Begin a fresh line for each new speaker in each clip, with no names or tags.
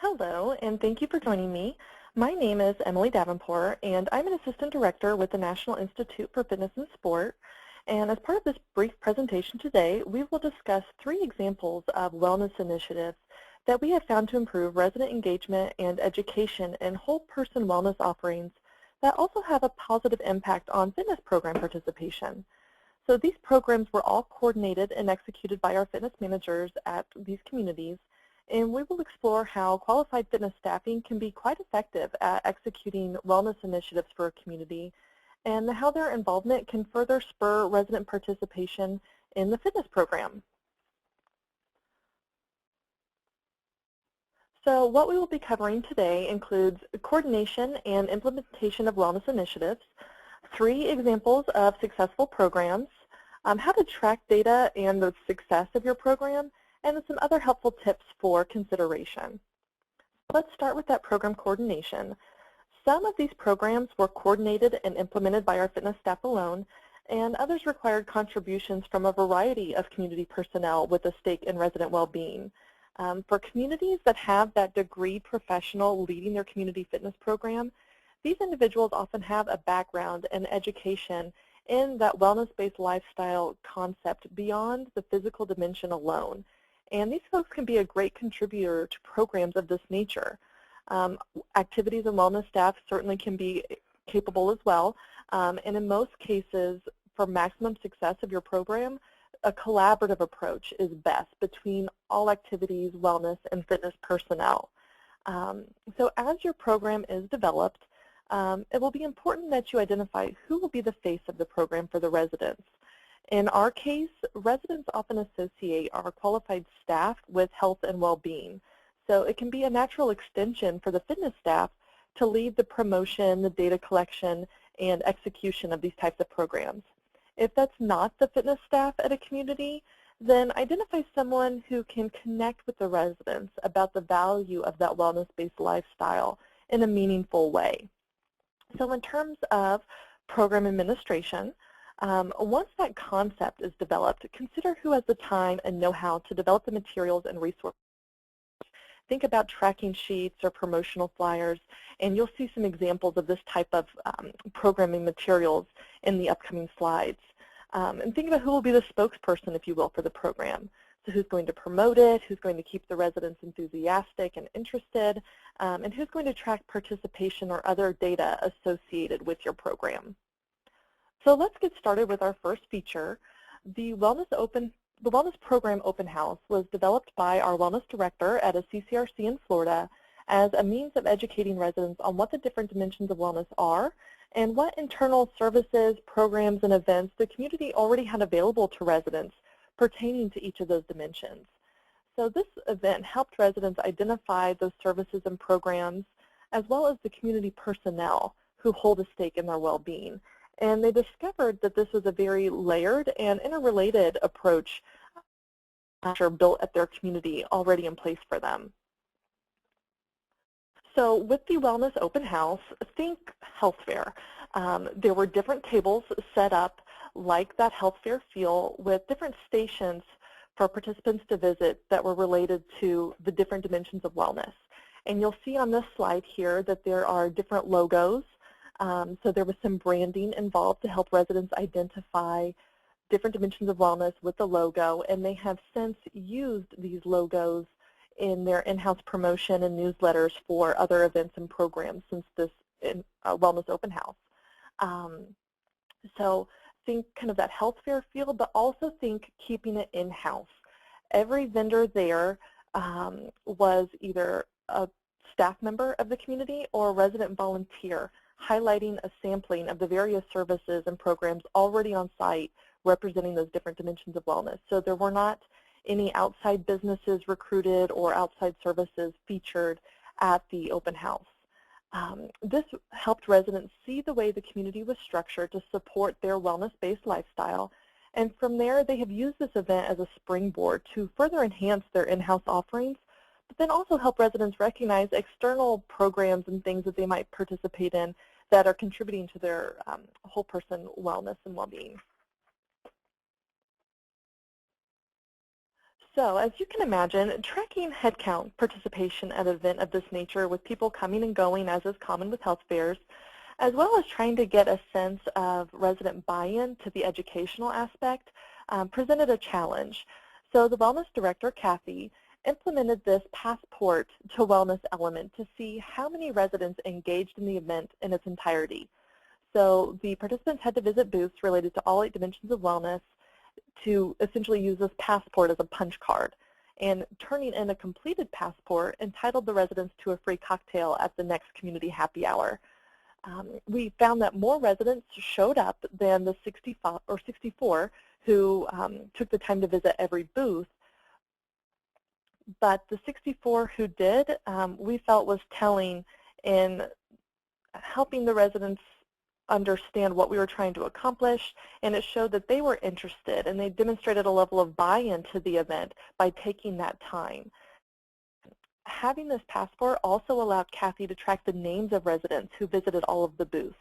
Hello, and thank you for joining me. My name is Emily Davenport, and I'm an Assistant Director with the National Institute for Fitness and Sport. And as part of this brief presentation today, we will discuss 3 examples of wellness initiatives that we have found to improve resident engagement and education in whole person wellness offerings that also have a positive impact on fitness program participation. So these programs were all coordinated and executed by our fitness managers at these communities, and we will explore how qualified fitness staffing can be quite effective at executing wellness initiatives for a community, and how their involvement can further spur resident participation in the fitness program. So what we will be covering today includes coordination and implementation of wellness initiatives, 3 examples of successful programs, how to track data and the success of your program, and some other helpful tips for consideration. Let's start with that program coordination. Some of these programs were coordinated and implemented by our fitness staff alone, and others required contributions from a variety of community personnel with a stake in resident well-being. For communities that have that degree professional leading their community fitness program, these individuals often have a background and education in that wellness-based lifestyle concept beyond the physical dimension alone. And these folks can be a great contributor to programs of this nature. Activities and wellness staff certainly can be capable as well. And in most cases, for maximum success of your program, a collaborative approach is best between all activities, wellness, and fitness personnel. So as your program is developed, it will be important that you identify who will be the face of the program for the residents. In our case, residents often associate our qualified staff with health and well-being. So it can be a natural extension for the fitness staff to lead the promotion, the data collection, and execution of these types of programs. If that's not the fitness staff at a community, then identify someone who can connect with the residents about the value of that wellness-based lifestyle in a meaningful way. So in terms of program administration, once that concept is developed, consider who has the time and know-how to develop the materials and resources. Think about tracking sheets or promotional flyers, and you'll see some examples of this type of programming materials in the upcoming slides. And think about who will be the spokesperson, if you will, for the program. So who's going to promote it, who's going to keep the residents enthusiastic and interested, and who's going to track participation or other data associated with your program. So let's get started with our first feature. The Wellness Program Open House was developed by our wellness director at a CCRC in Florida as a means of educating residents on what the different dimensions of wellness are and what internal services, programs, and events the community already had available to residents pertaining to each of those dimensions. So this event helped residents identify those services and programs as well as the community personnel who hold a stake in their well-being. And they discovered that this was a very layered and interrelated approach built at their community already in place for them. So with the Wellness Open House, think health fair. There were different tables set up like that health fair feel with different stations for participants to visit that were related to the different dimensions of wellness. And you'll see on this slide here that there are different logos. So there was some branding involved to help residents identify different dimensions of wellness with the logo, and they have since used these logos in their in-house promotion and newsletters for other events and programs since this Wellness Open House. So think kind of that health fair feel, but also think keeping it in-house. Every vendor there was either a staff member of the community or a resident volunteer, highlighting a sampling of the various services and programs already on site representing those different dimensions of wellness. So there were not any outside businesses recruited or outside services featured at the open house. This helped residents see the way the community was structured to support their wellness-based lifestyle, and from there they have used this event as a springboard to further enhance their in-house offerings, but then also help residents recognize external programs and things that they might participate in that are contributing to their whole person wellness and well-being. So as you can imagine, tracking headcount participation at an event of this nature with people coming and going as is common with health fairs, as well as trying to get a sense of resident buy-in to the educational aspect, presented a challenge. So the wellness director, Kathy, implemented this passport to wellness element to see how many residents engaged in the event in its entirety. So the participants had to visit booths related to all 8 dimensions of wellness to essentially use this passport as a punch card. And turning in a completed passport entitled the residents to a free cocktail at the next community happy hour. We found that more residents showed up than the 65 or 64 who took the time to visit every booth. But the 64 who did, we felt was telling in helping the residents understand what we were trying to accomplish, and it showed that they were interested, and they demonstrated a level of buy-in to the event by taking that time. Having this passport also allowed Kathy to track the names of residents who visited all of the booths,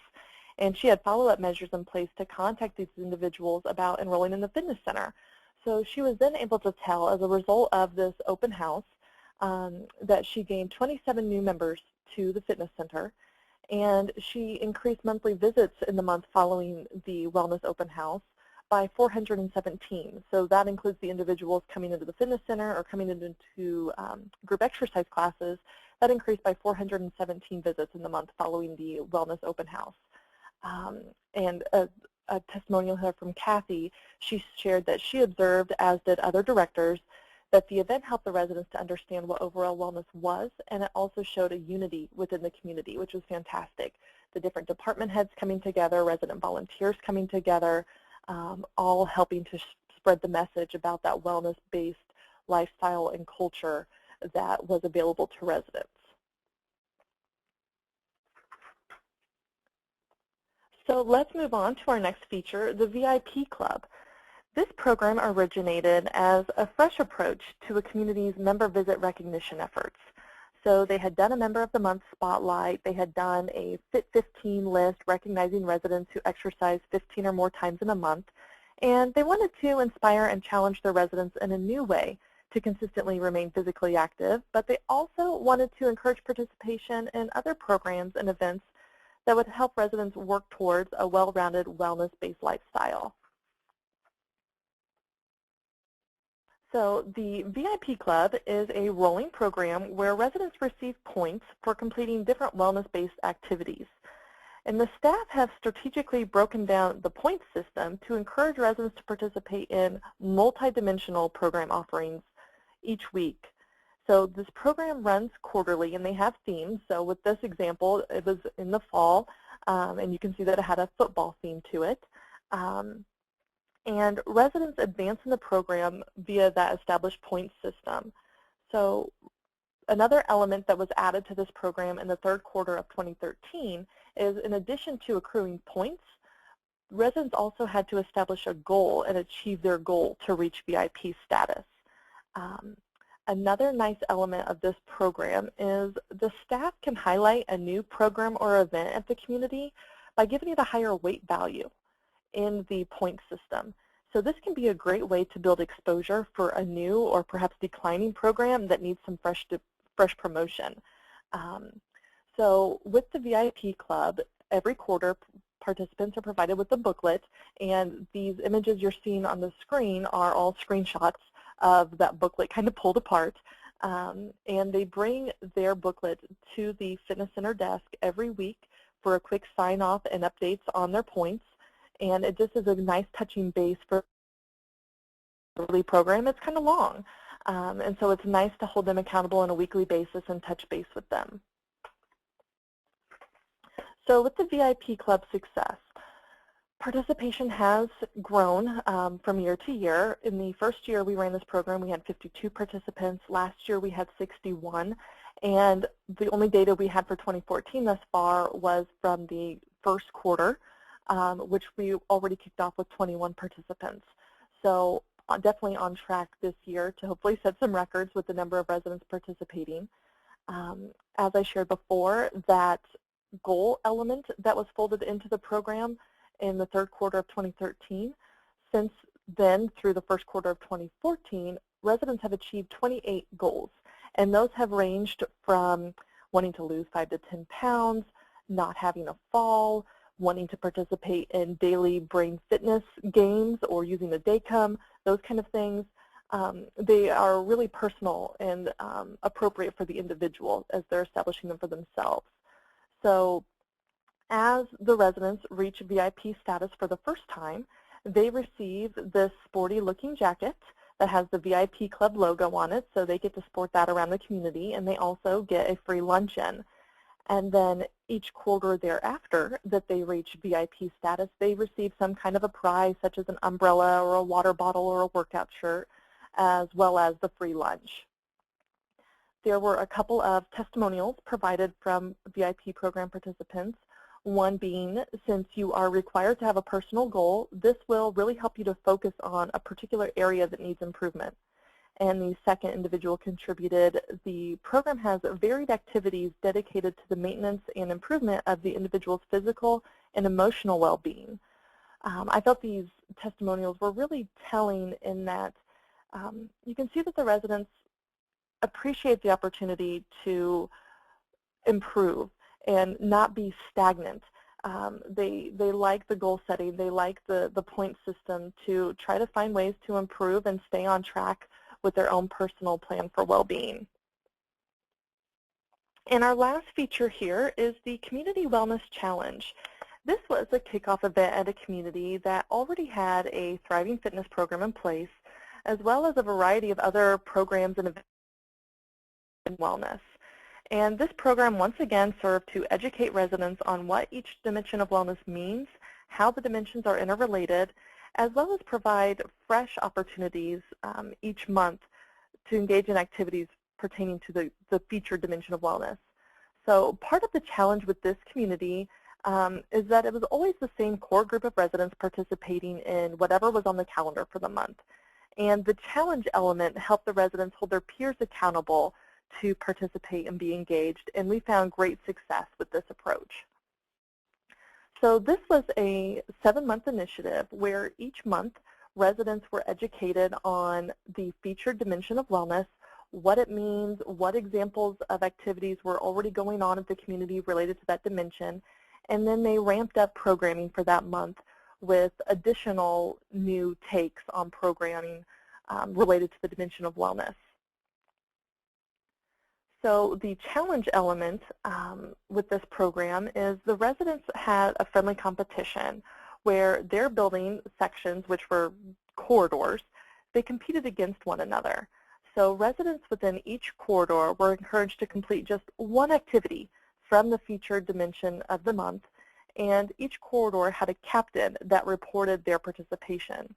and she had follow-up measures in place to contact these individuals about enrolling in the fitness center. So she was then able to tell, as a result of this open house, that she gained 27 new members to the fitness center, and she increased monthly visits in the month following the wellness open house by 417. So that includes the individuals coming into the fitness center or coming into group exercise classes. That increased by 417 visits in the month following the wellness open house. And a testimonial here from Kathy, she shared that she observed, as did other directors, that the event helped the residents to understand what overall wellness was, and it also showed a unity within the community, which was fantastic. The different department heads coming together, resident volunteers coming together, all helping to spread the message about that wellness-based lifestyle and culture that was available to residents. So let's move on to our next feature, the VIP Club. This program originated as a fresh approach to a community's member visit recognition efforts. So they had done a Member of the Month spotlight, they had done a Fit 15 list recognizing residents who exercise 15 or more times in a month, and they wanted to inspire and challenge their residents in a new way to consistently remain physically active, but they also wanted to encourage participation in other programs and events that would help residents work towards a well-rounded wellness-based lifestyle. So the VIP Club is a rolling program where residents receive points for completing different wellness-based activities. And the staff have strategically broken down the point system to encourage residents to participate in multidimensional program offerings each week. So this program runs quarterly, and they have themes. So with this example, it was in the fall, and you can see that it had a football theme to it. And residents advance in the program via that established point system. So another element that was added to this program in the third quarter of 2013 is, in addition to accruing points, residents also had to establish a goal and achieve their goal to reach VIP status. Another nice element of this program is the staff can highlight a new program or event at the community by giving it a higher weight value in the point system. So this can be a great way to build exposure for a new or perhaps declining program that needs some fresh promotion. So with the VIP Club, every quarter participants are provided with a booklet, and these images you're seeing on the screen are all screenshots of that booklet kind of pulled apart. And they bring their booklet to the fitness center desk every week for a quick sign-off and updates on their points. And it just is a nice touching base for the early program. It's kind of long. And so it's nice to hold them accountable on a weekly basis and touch base with them. So with the VIP Club success, participation has grown from year to year. In the first year we ran this program, we had 52 participants. Last year we had 61. And the only data we had for 2014 thus far was from the first quarter, which we already kicked off with 21 participants. So definitely on track this year to hopefully set some records with the number of residents participating. As I shared before, that goal element that was folded into the program in the third quarter of 2013, since then through the first quarter of 2014, residents have achieved 28 goals, and those have ranged from wanting to lose 5 to 10 pounds, not having a fall, wanting to participate in daily brain fitness games or using a daycom, those kind of things. They are really personal and appropriate for the individual as they're establishing them for themselves. So as the residents reach VIP status for the first time, they receive this sporty-looking jacket that has the VIP Club logo on it, so they get to sport that around the community, and they also get a free luncheon. And then each quarter thereafter that they reach VIP status, they receive some kind of a prize, such as an umbrella or a water bottle or a workout shirt, as well as the free lunch. There were a couple of testimonials provided from VIP program participants, one being, since you are required to have a personal goal, this will really help you to focus on a particular area that needs improvement. And the second individual contributed, the program has varied activities dedicated to the maintenance and improvement of the individual's physical and emotional well-being. I felt these testimonials were really telling in that you can see that the residents appreciate the opportunity to improve and not be stagnant. They like the goal setting, they like the point system to try to find ways to improve and stay on track with their own personal plan for well-being. And our last feature here is the Community Wellness Challenge. This was a kickoff event at a community that already had a thriving fitness program in place, as well as a variety of other programs and events in wellness. And this program once again served to educate residents on what each dimension of wellness means, how the dimensions are interrelated, as well as provide fresh opportunities each month to engage in activities pertaining to the featured dimension of wellness. So part of the challenge with this community is that it was always the same core group of residents participating in whatever was on the calendar for the month. And the challenge element helped the residents hold their peers accountable to participate and be engaged, and we found great success with this approach. So this was a 7-month initiative where each month residents were educated on the featured dimension of wellness, what it means, what examples of activities were already going on at the community related to that dimension, and then they ramped up programming for that month with additional new takes on programming related to the dimension of wellness. So the challenge element with this program is the residents had a friendly competition where they're building sections, which were corridors. They competed against one another. So residents within each corridor were encouraged to complete just one activity from the featured dimension of the month, and each corridor had a captain that reported their participation.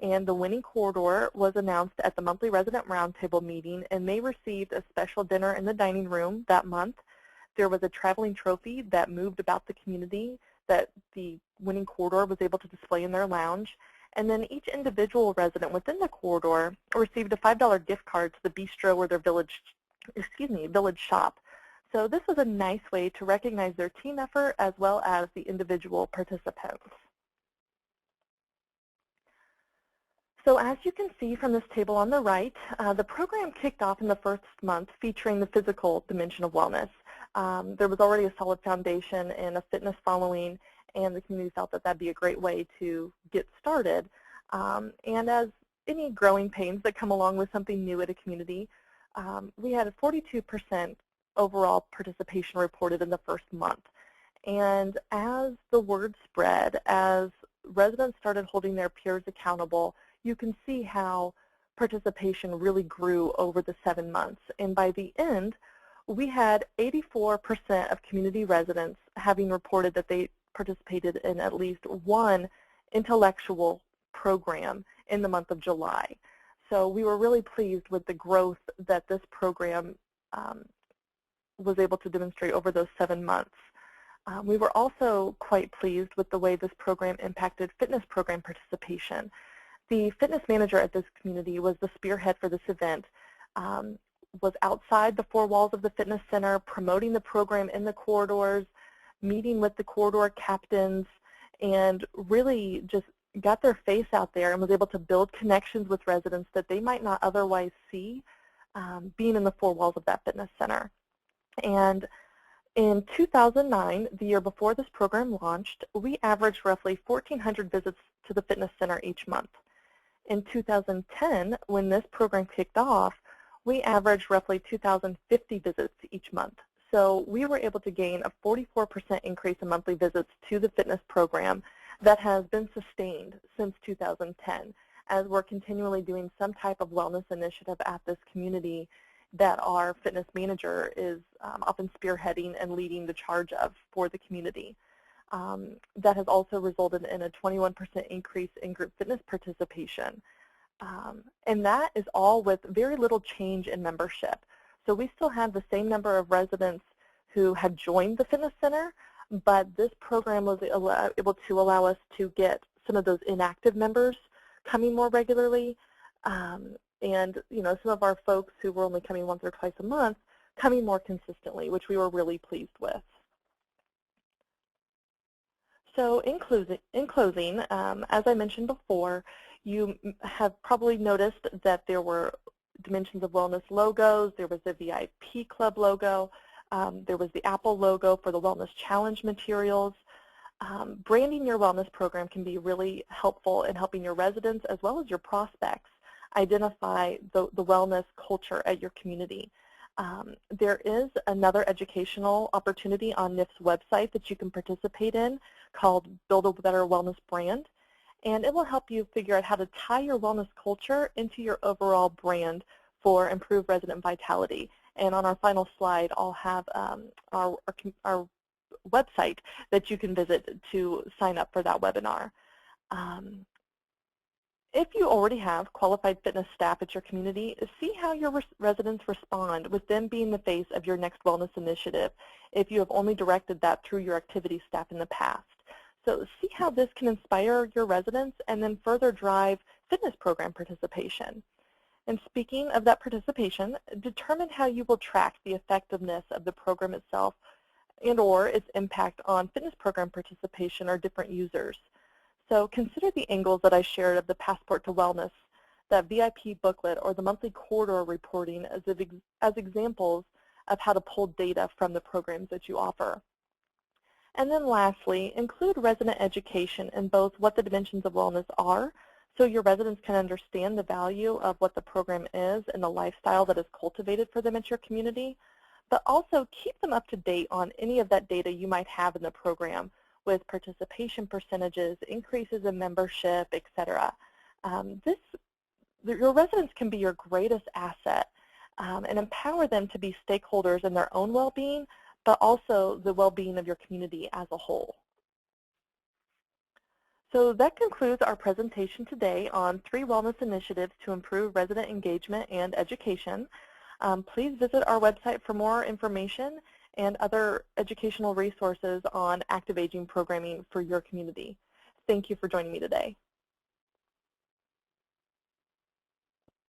And the winning corridor was announced at the monthly resident roundtable meeting, and they received a special dinner in the dining room that month. There was a traveling trophy that moved about the community that the winning corridor was able to display in their lounge. And then each individual resident within the corridor received a $5 gift card to the bistro or their village shop. So this was a nice way to recognize their team effort as well as the individual participants. So as you can see from this table on the right, the program kicked off in the first month featuring the physical dimension of wellness. There was already a solid foundation and a fitness following, and the community felt that that'd be a great way to get started. And as any growing pains that come along with something new at a community, we had a 42% overall participation reported in the first month. And as the word spread, as residents started holding their peers accountable, you can see how participation really grew over the 7 months. And by the end, we had 84% of community residents having reported that they participated in at least one intellectual program in the month of July. So we were really pleased with the growth that this program was able to demonstrate over those 7 months. We were also quite pleased with the way this program impacted fitness program participation. The fitness manager at this community was the spearhead for this event, was outside the 4 walls of the fitness center, promoting the program in the corridors, meeting with the corridor captains, and really just got their face out there and was able to build connections with residents that they might not otherwise see being in the four walls of that fitness center. And in 2009, the year before this program launched, we averaged roughly 1,400 visits to the fitness center each month. In 2010, when this program kicked off, we averaged roughly 2,050 visits each month. So we were able to gain a 44% increase in monthly visits to the fitness program that has been sustained since 2010, as we're continually doing some type of wellness initiative at this community that our fitness manager is often spearheading and leading the charge of for the community. That has also resulted in a 21% increase in group fitness participation. And that is all with very little change in membership. So we still have the same number of residents who had joined the fitness center, but this program was able to allow us to get some of those inactive members coming more regularly, and some of our folks who were only coming once or twice a month coming more consistently, which we were really pleased with. So in closing, as I mentioned before, you have probably noticed that there were Dimensions of Wellness logos, there was the VIP Club logo, there was the Apple logo for the Wellness Challenge materials. Branding your wellness program can be really helpful in helping your residents as well as your prospects identify the wellness culture at your community. There is another educational opportunity on NIFS website that you can participate in called Build a Better Wellness Brand, and it will help you figure out how to tie your wellness culture into your overall brand for improved resident vitality. And on our final slide, I'll have our website that you can visit to sign up for that webinar. If you already have qualified fitness staff at your community, see how your residents respond with them being the face of your next wellness initiative if you have only directed that through your activity staff in the past. So see how this can inspire your residents and then further drive fitness program participation. And speaking of that participation, determine how you will track the effectiveness of the program itself and/or its impact on fitness program participation or different users. So consider the angles that I shared of the Passport to Wellness, that VIP booklet, or the monthly corridor reporting as examples of how to pull data from the programs that you offer. And then lastly, include resident education in both what the Dimensions of Wellness are, so your residents can understand the value of what the program is and the lifestyle that is cultivated for them at your community, but also keep them up to date on any of that data you might have in the program, with participation percentages, increases in membership, etc. Your residents can be your greatest asset and empower them to be stakeholders in their own well-being, but also the well-being of your community as a whole. So that concludes our presentation today on 3 wellness initiatives to improve resident engagement and education. Please visit our website for more information and other educational resources on active aging programming for your community. Thank you for joining me today.